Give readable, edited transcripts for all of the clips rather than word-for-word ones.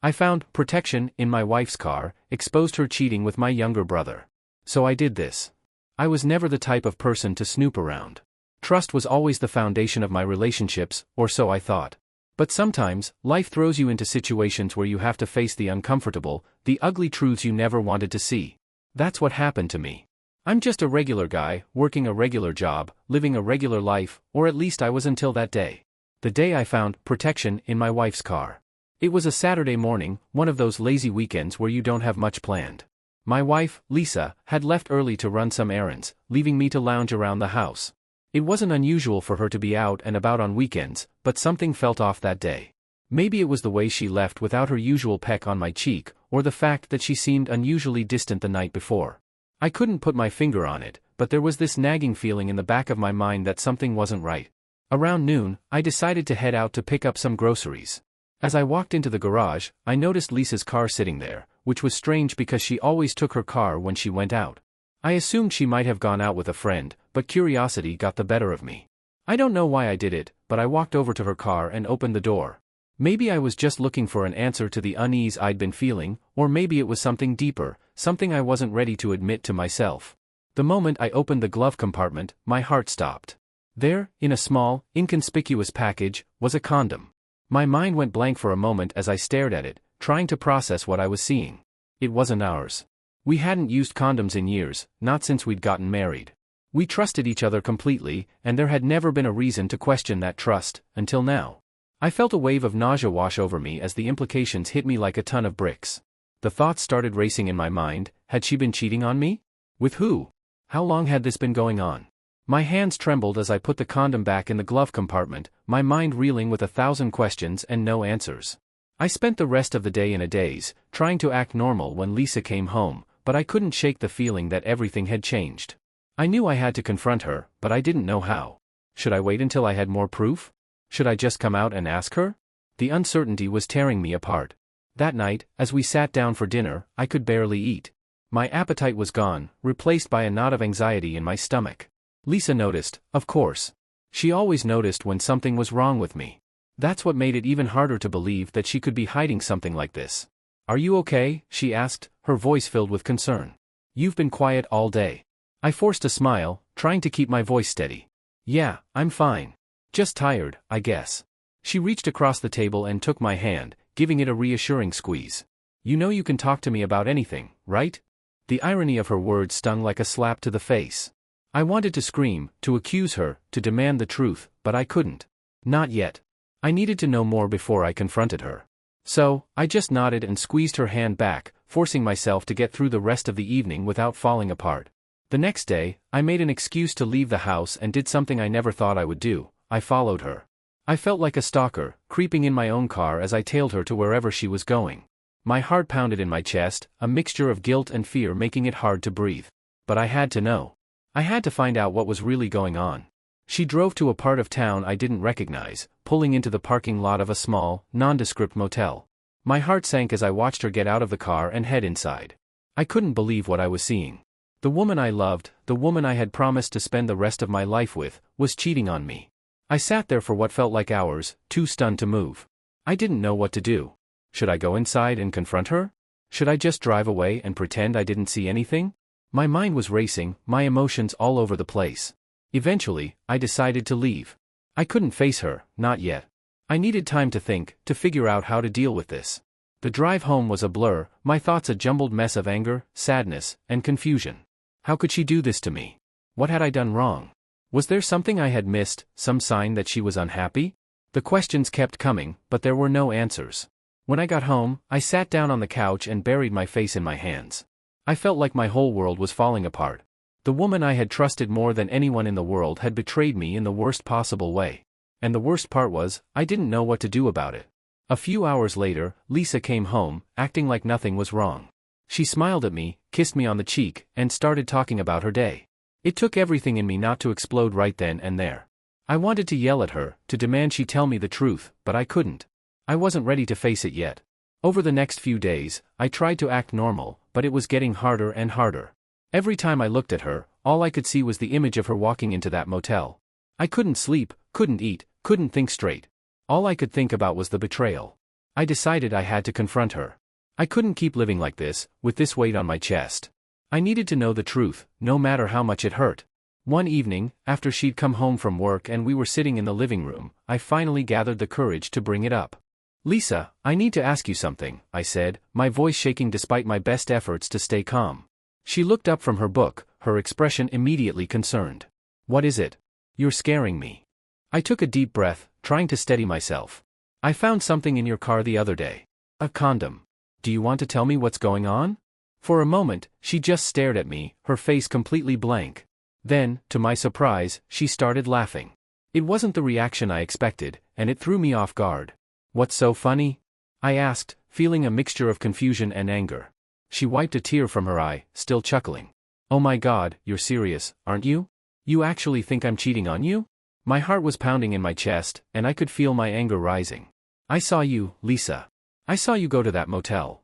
I found protection in my wife's car, exposed her cheating with my younger brother. So I did this. I was never the type of person to snoop around. Trust was always the foundation of my relationships, or so I thought. But sometimes, life throws you into situations where you have to face the uncomfortable, the ugly truths you never wanted to see. That's what happened to me. I'm just a regular guy, working a regular job, living a regular life, or at least I was until that day. The day I found protection in my wife's car. It was a Saturday morning, one of those lazy weekends where you don't have much planned. My wife, Lisa, had left early to run some errands, leaving me to lounge around the house. It wasn't unusual for her to be out and about on weekends, but something felt off that day. Maybe it was the way she left without her usual peck on my cheek, or the fact that she seemed unusually distant the night before. I couldn't put my finger on it, but there was this nagging feeling in the back of my mind that something wasn't right. Around noon, I decided to head out to pick up some groceries. As I walked into the garage, I noticed Lisa's car sitting there, which was strange because she always took her car when she went out. I assumed she might have gone out with a friend, but curiosity got the better of me. I don't know why I did it, but I walked over to her car and opened the door. Maybe I was just looking for an answer to the unease I'd been feeling, or maybe it was something deeper, something I wasn't ready to admit to myself. The moment I opened the glove compartment, my heart stopped. There, in a small, inconspicuous package, was a condom. My mind went blank for a moment as I stared at it, trying to process what I was seeing. It wasn't ours. We hadn't used condoms in years, not since we'd gotten married. We trusted each other completely, and there had never been a reason to question that trust, until now. I felt a wave of nausea wash over me as the implications hit me like a ton of bricks. The thoughts started racing in my mind. Had she been cheating on me? With who? How long had this been going on? My hands trembled as I put the condom back in the glove compartment, my mind reeling with 1,000 questions and no answers. I spent the rest of the day in a daze, trying to act normal when Lisa came home, but I couldn't shake the feeling that everything had changed. I knew I had to confront her, but I didn't know how. Should I wait until I had more proof? Should I just come out and ask her? The uncertainty was tearing me apart. That night, as we sat down for dinner, I could barely eat. My appetite was gone, replaced by a knot of anxiety in my stomach. Lisa noticed, of course. She always noticed when something was wrong with me. That's what made it even harder to believe that she could be hiding something like this. "Are you okay?" she asked, her voice filled with concern. "You've been quiet all day." I forced a smile, trying to keep my voice steady. "Yeah, I'm fine. Just tired, I guess." She reached across the table and took my hand, giving it a reassuring squeeze. "You know you can talk to me about anything, right?" The irony of her words stung like a slap to the face. I wanted to scream, to accuse her, to demand the truth, but I couldn't. Not yet. I needed to know more before I confronted her. So, I just nodded and squeezed her hand back, forcing myself to get through the rest of the evening without falling apart. The next day, I made an excuse to leave the house and did something I never thought I would do. I followed her. I felt like a stalker, creeping in my own car as I tailed her to wherever she was going. My heart pounded in my chest, a mixture of guilt and fear making it hard to breathe. But I had to know. I had to find out what was really going on. She drove to a part of town I didn't recognize, pulling into the parking lot of a small, nondescript motel. My heart sank as I watched her get out of the car and head inside. I couldn't believe what I was seeing. The woman I loved, the woman I had promised to spend the rest of my life with, was cheating on me. I sat there for what felt like hours, too stunned to move. I didn't know what to do. Should I go inside and confront her? Should I just drive away and pretend I didn't see anything? My mind was racing, my emotions all over the place. Eventually, I decided to leave. I couldn't face her, not yet. I needed time to think, to figure out how to deal with this. The drive home was a blur, my thoughts a jumbled mess of anger, sadness, and confusion. How could she do this to me? What had I done wrong? Was there something I had missed, some sign that she was unhappy? The questions kept coming, but there were no answers. When I got home, I sat down on the couch and buried my face in my hands. I felt like my whole world was falling apart. The woman I had trusted more than anyone in the world had betrayed me in the worst possible way. And the worst part was, I didn't know what to do about it. A few hours later, Lisa came home, acting like nothing was wrong. She smiled at me, kissed me on the cheek, and started talking about her day. It took everything in me not to explode right then and there. I wanted to yell at her, to demand she tell me the truth, but I couldn't. I wasn't ready to face it yet. Over the next few days, I tried to act normal, but it was getting harder and harder. Every time I looked at her, all I could see was the image of her walking into that motel. I couldn't sleep, couldn't eat, couldn't think straight. All I could think about was the betrayal. I decided I had to confront her. I couldn't keep living like this, with this weight on my chest. I needed to know the truth, no matter how much it hurt. One evening, after she'd come home from work and we were sitting in the living room, I finally gathered the courage to bring it up. "Lisa, I need to ask you something," I said, my voice shaking despite my best efforts to stay calm. She looked up from her book, her expression immediately concerned. "What is it? You're scaring me." I took a deep breath, trying to steady myself. "I found something in your car the other day. A condom. Do you want to tell me what's going on?" For a moment, she just stared at me, her face completely blank. Then, to my surprise, she started laughing. It wasn't the reaction I expected, and it threw me off guard. "What's so funny?" I asked, feeling a mixture of confusion and anger. She wiped a tear from her eye, still chuckling. "Oh my God, you're serious, aren't you? You actually think I'm cheating on you?" My heart was pounding in my chest, and I could feel my anger rising. "I saw you, Lisa. I saw you go to that motel."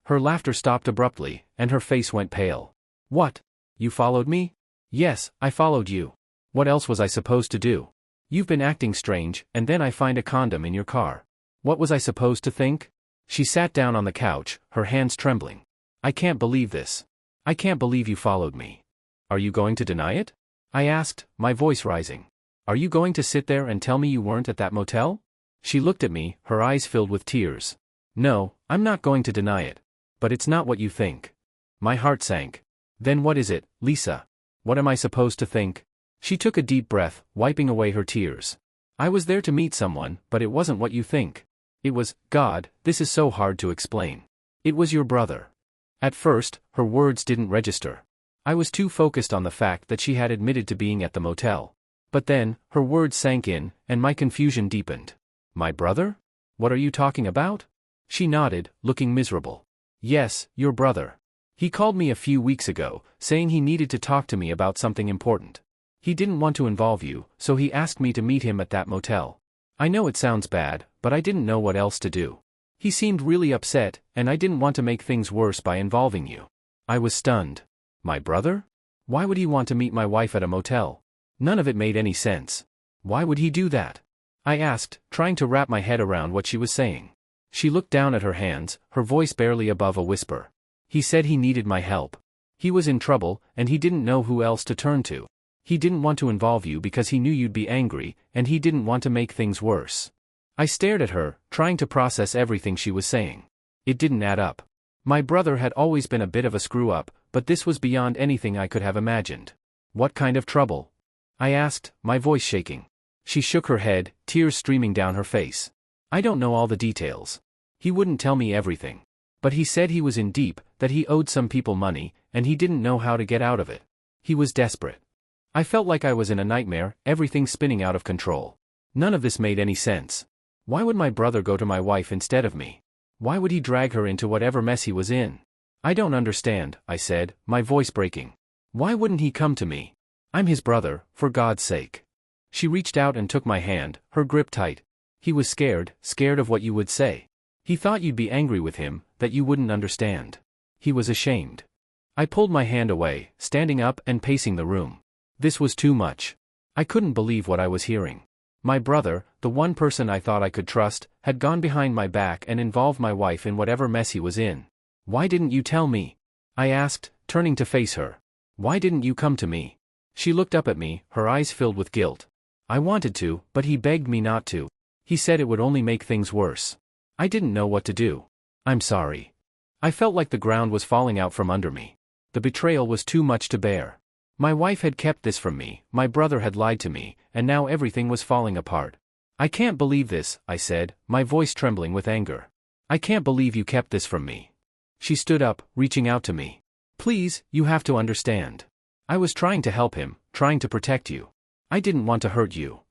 Her laughter stopped abruptly, and her face went pale. "What? You followed me?" "Yes, I followed you. What else was I supposed to do? You've been acting strange, and then I find a condom in your car. What was I supposed to think?" She sat down on the couch, her hands trembling. "I can't believe this. I can't believe you followed me. Are you going to deny it?" I asked, my voice rising. "Are you going to sit there and tell me you weren't at that motel?" She looked at me, her eyes filled with tears. "No, I'm not going to deny it. But it's not what you think." My heart sank. "Then what is it, Lisa? What am I supposed to think?" She took a deep breath, wiping away her tears. "I was there to meet someone, but it wasn't what you think. It was, God, this is so hard to explain. It was your brother." At first, her words didn't register. I was too focused on the fact that she had admitted to being at the motel. But then, her words sank in, and my confusion deepened. "My brother? What are you talking about?" She nodded, looking miserable. "Yes, your brother. He called me a few weeks ago, saying he needed to talk to me about something important. He didn't want to involve you, so he asked me to meet him at that motel. I know it sounds bad, but I didn't know what else to do. He seemed really upset, and I didn't want to make things worse by involving you." I was stunned. My brother? Why would he want to meet my wife at a motel? None of it made any sense. Why would he do that? I asked, trying to wrap my head around what she was saying. She looked down at her hands, her voice barely above a whisper. "He said he needed my help. He was in trouble, and he didn't know who else to turn to. He didn't want to involve you because he knew you'd be angry, and he didn't want to make things worse." I stared at her, trying to process everything she was saying. It didn't add up. My brother had always been a bit of a screw-up, but this was beyond anything I could have imagined. "What kind of trouble?" I asked, my voice shaking. She shook her head, tears streaming down her face. "I don't know all the details. He wouldn't tell me everything. But he said he was in deep, that he owed some people money, and he didn't know how to get out of it. He was desperate." I felt like I was in a nightmare, everything spinning out of control. None of this made any sense. Why would my brother go to my wife instead of me? Why would he drag her into whatever mess he was in? "I don't understand," I said, my voice breaking. "Why wouldn't he come to me? I'm his brother, for God's sake." She reached out and took my hand, her grip tight. "He was scared of what you would say. He thought you'd be angry with him, that you wouldn't understand. He was ashamed." I pulled my hand away, standing up and pacing the room. This was too much. I couldn't believe what I was hearing. My brother, the one person I thought I could trust, had gone behind my back and involved my wife in whatever mess he was in. "Why didn't you tell me?" I asked, turning to face her. "Why didn't you come to me?" She looked up at me, her eyes filled with guilt. "I wanted to, but he begged me not to. He said it would only make things worse. I didn't know what to do. I'm sorry." I felt like the ground was falling out from under me. The betrayal was too much to bear. My wife had kept this from me, my brother had lied to me, and now everything was falling apart. "I can't believe this," I said, my voice trembling with anger. "I can't believe you kept this from me." She stood up, reaching out to me. "Please, you have to understand. I was trying to help him, trying to protect you. I didn't want to hurt you."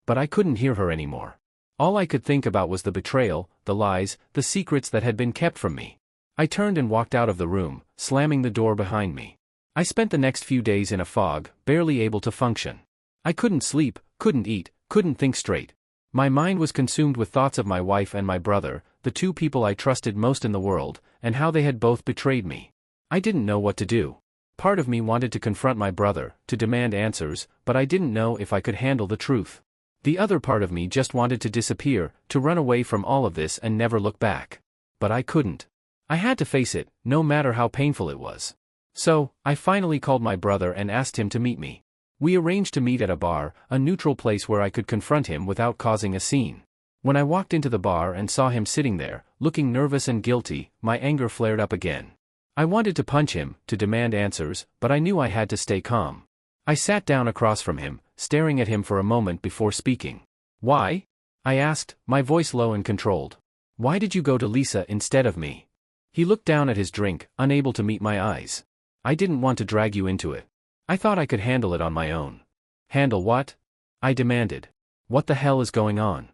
But I couldn't hear her anymore. All I could think about was the betrayal, the lies, the secrets that had been kept from me. I turned and walked out of the room, slamming the door behind me. I spent the next few days in a fog, barely able to function. I couldn't sleep, couldn't eat, couldn't think straight. My mind was consumed with thoughts of my wife and my brother, the two people I trusted most in the world, and how they had both betrayed me. I didn't know what to do. Part of me wanted to confront my brother, to demand answers, but I didn't know if I could handle the truth. The other part of me just wanted to disappear, to run away from all of this and never look back. But I couldn't. I had to face it, no matter how painful it was. So, I finally called my brother and asked him to meet me. We arranged to meet at a bar, a neutral place where I could confront him without causing a scene. When I walked into the bar and saw him sitting there, looking nervous and guilty, my anger flared up again. I wanted to punch him, to demand answers, but I knew I had to stay calm. I sat down across from him, staring at him for a moment before speaking. "Why?" I asked, my voice low and controlled. "Why did you go to Lisa instead of me?" He looked down at his drink, unable to meet my eyes. "I didn't want to drag you into it. I thought I could handle it on my own." "Handle what?" I demanded. "What the hell is going on?"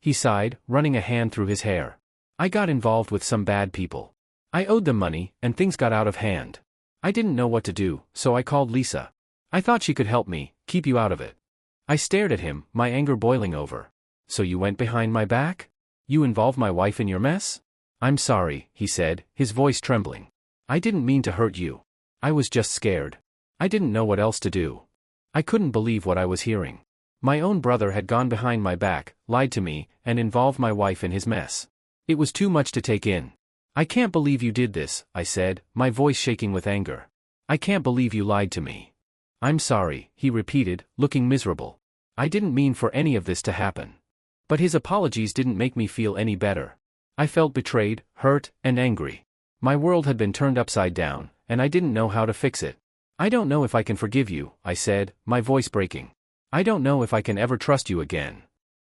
He sighed, running a hand through his hair. "I got involved with some bad people. I owed them money, and things got out of hand. I didn't know what to do, so I called Lisa. I thought she could help me, keep you out of it." I stared at him, my anger boiling over. "So you went behind my back? You involved my wife in your mess?" "I'm sorry," he said, his voice trembling. "I didn't mean to hurt you. I was just scared. I didn't know what else to do." I couldn't believe what I was hearing. My own brother had gone behind my back, lied to me, and involved my wife in his mess. It was too much to take in. "I can't believe you did this," I said, my voice shaking with anger. "I can't believe you lied to me." "I'm sorry," he repeated, looking miserable. "I didn't mean for any of this to happen." But his apologies didn't make me feel any better. I felt betrayed, hurt, and angry. My world had been turned upside down, and I didn't know how to fix it. "I don't know if I can forgive you," I said, my voice breaking. "I don't know if I can ever trust you again."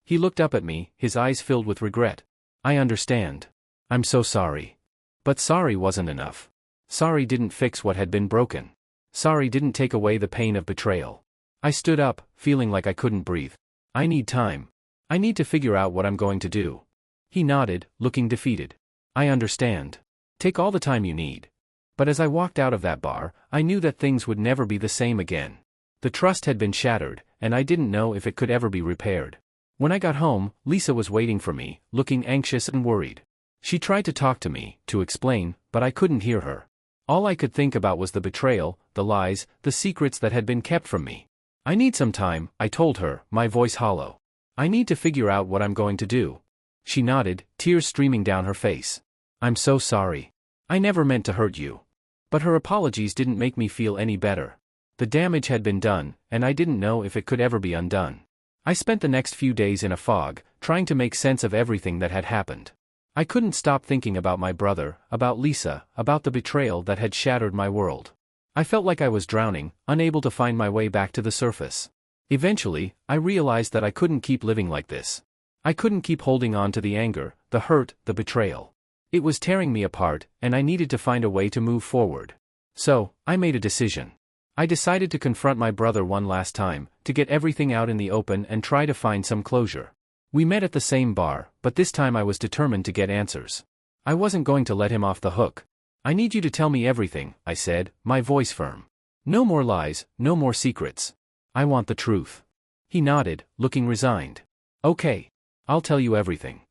He looked up at me, his eyes filled with regret. "I understand. I'm so sorry." But sorry wasn't enough. Sorry didn't fix what had been broken. Sorry didn't take away the pain of betrayal. I stood up, feeling like I couldn't breathe. "I need time. I need to figure out what I'm going to do." He nodded, looking defeated. "I understand. Take all the time you need." But as I walked out of that bar, I knew that things would never be the same again. The trust had been shattered, and I didn't know if it could ever be repaired. When I got home, Lisa was waiting for me, looking anxious and worried. She tried to talk to me, to explain, but I couldn't hear her. All I could think about was the betrayal, the lies, the secrets that had been kept from me. "I need some time," I told her, my voice hollow. "I need to figure out what I'm going to do." She nodded, tears streaming down her face. "I'm so sorry. I never meant to hurt you." But her apologies didn't make me feel any better. The damage had been done, and I didn't know if it could ever be undone. I spent the next few days in a fog, trying to make sense of everything that had happened. I couldn't stop thinking about my brother, about Lisa, about the betrayal that had shattered my world. I felt like I was drowning, unable to find my way back to the surface. Eventually, I realized that I couldn't keep living like this. I couldn't keep holding on to the anger, the hurt, the betrayal. It was tearing me apart, and I needed to find a way to move forward. So, I made a decision. I decided to confront my brother one last time, to get everything out in the open and try to find some closure. We met at the same bar, but this time I was determined to get answers. I wasn't going to let him off the hook. "I need you to tell me everything," I said, my voice firm. "No more lies, no more secrets. I want the truth." He nodded, looking resigned. "Okay. I'll tell you everything."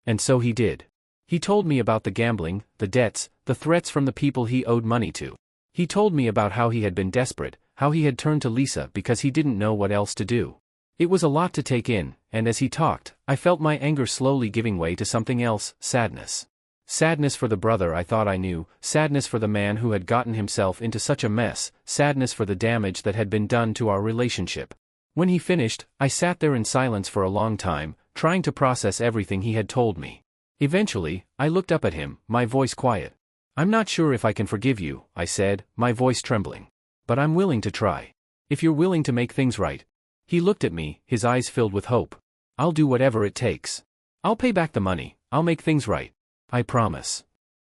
And so he did. He told me about the gambling, the debts, the threats from the people he owed money to. He told me about how he had been desperate, how he had turned to Lisa because he didn't know what else to do. It was a lot to take in, and as he talked, I felt my anger slowly giving way to something else, sadness. Sadness for the brother I thought I knew, sadness for the man who had gotten himself into such a mess, sadness for the damage that had been done to our relationship. When he finished, I sat there in silence for a long time, trying to process everything he had told me. Eventually, I looked up at him, my voice quiet. "I'm not sure if I can forgive you," I said, my voice trembling. "But I'm willing to try. If you're willing to make things right." He looked at me, his eyes filled with hope. "I'll do whatever it takes. I'll pay back the money, I'll make things right. I promise."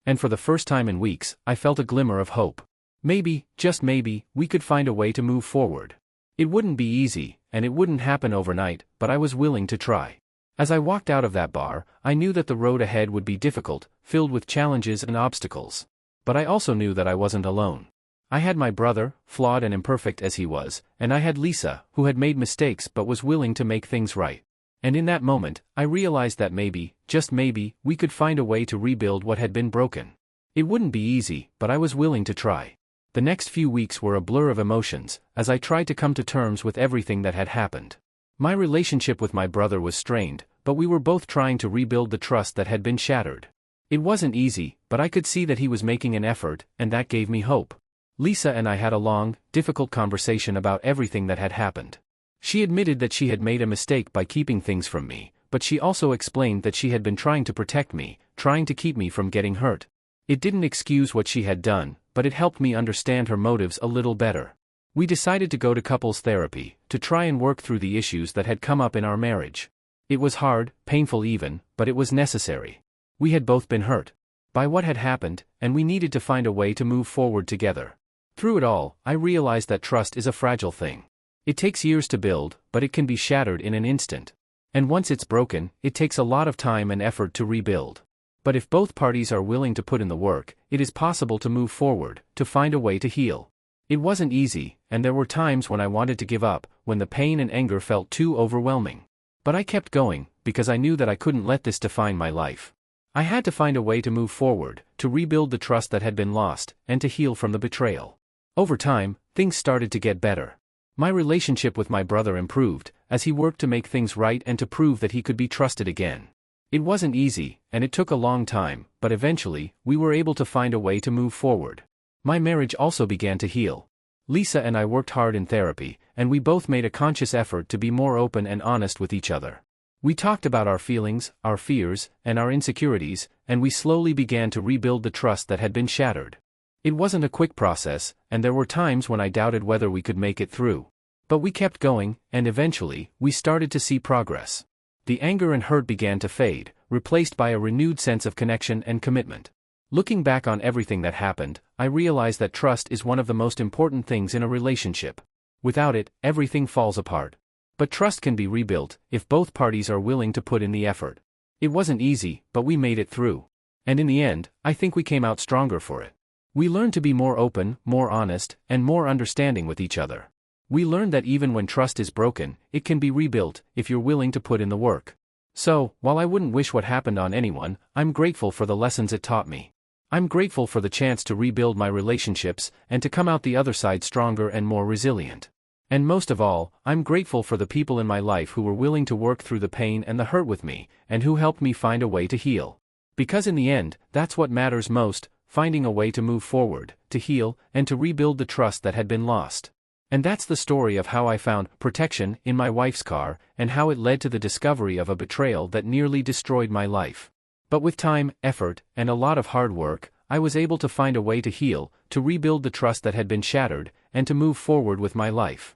And for the first time in weeks, I felt a glimmer of hope. Maybe, just maybe, we could find a way to move forward. It wouldn't be easy, and it wouldn't happen overnight, but I was willing to try. As I walked out of that bar, I knew that the road ahead would be difficult, filled with challenges and obstacles. But I also knew that I wasn't alone. I had my brother, flawed and imperfect as he was, and I had Lisa, who had made mistakes but was willing to make things right. And in that moment, I realized that maybe, just maybe, we could find a way to rebuild what had been broken. It wouldn't be easy, but I was willing to try. The next few weeks were a blur of emotions, as I tried to come to terms with everything that had happened. My relationship with my brother was strained, but we were both trying to rebuild the trust that had been shattered. It wasn't easy, but I could see that he was making an effort, and that gave me hope. Lisa and I had a long, difficult conversation about everything that had happened. She admitted that she had made a mistake by keeping things from me, but she also explained that she had been trying to protect me, trying to keep me from getting hurt. It didn't excuse what she had done, but it helped me understand her motives a little better. We decided to go to couples therapy, to try and work through the issues that had come up in our marriage. It was hard, painful even, but it was necessary. We had both been hurt by what had happened, and we needed to find a way to move forward together. Through it all, I realized that trust is a fragile thing. It takes years to build, but it can be shattered in an instant. And once it's broken, it takes a lot of time and effort to rebuild. But if both parties are willing to put in the work, it is possible to move forward, to find a way to heal. It wasn't easy, and there were times when I wanted to give up, when the pain and anger felt too overwhelming. But I kept going, because I knew that I couldn't let this define my life. I had to find a way to move forward, to rebuild the trust that had been lost, and to heal from the betrayal. Over time, things started to get better. My relationship with my brother improved, as he worked to make things right and to prove that he could be trusted again. It wasn't easy, and it took a long time, but eventually, we were able to find a way to move forward. My marriage also began to heal. Lisa and I worked hard in therapy, and we both made a conscious effort to be more open and honest with each other. We talked about our feelings, our fears, and our insecurities, and we slowly began to rebuild the trust that had been shattered. It wasn't a quick process, and there were times when I doubted whether we could make it through. But we kept going, and eventually, we started to see progress. The anger and hurt began to fade, replaced by a renewed sense of connection and commitment. Looking back on everything that happened, I realized that trust is one of the most important things in a relationship. Without it, everything falls apart. But trust can be rebuilt, if both parties are willing to put in the effort. It wasn't easy, but we made it through. And in the end, I think we came out stronger for it. We learned to be more open, more honest, and more understanding with each other. We learned that even when trust is broken, it can be rebuilt, if you're willing to put in the work. So, while I wouldn't wish what happened on anyone, I'm grateful for the lessons it taught me. I'm grateful for the chance to rebuild my relationships, and to come out the other side stronger and more resilient. And most of all, I'm grateful for the people in my life who were willing to work through the pain and the hurt with me, and who helped me find a way to heal. Because in the end, that's what matters most, finding a way to move forward, to heal, and to rebuild the trust that had been lost. And that's the story of how I found protection in my wife's car, and how it led to the discovery of a betrayal that nearly destroyed my life. But with time, effort, and a lot of hard work, I was able to find a way to heal, to rebuild the trust that had been shattered, and to move forward with my life.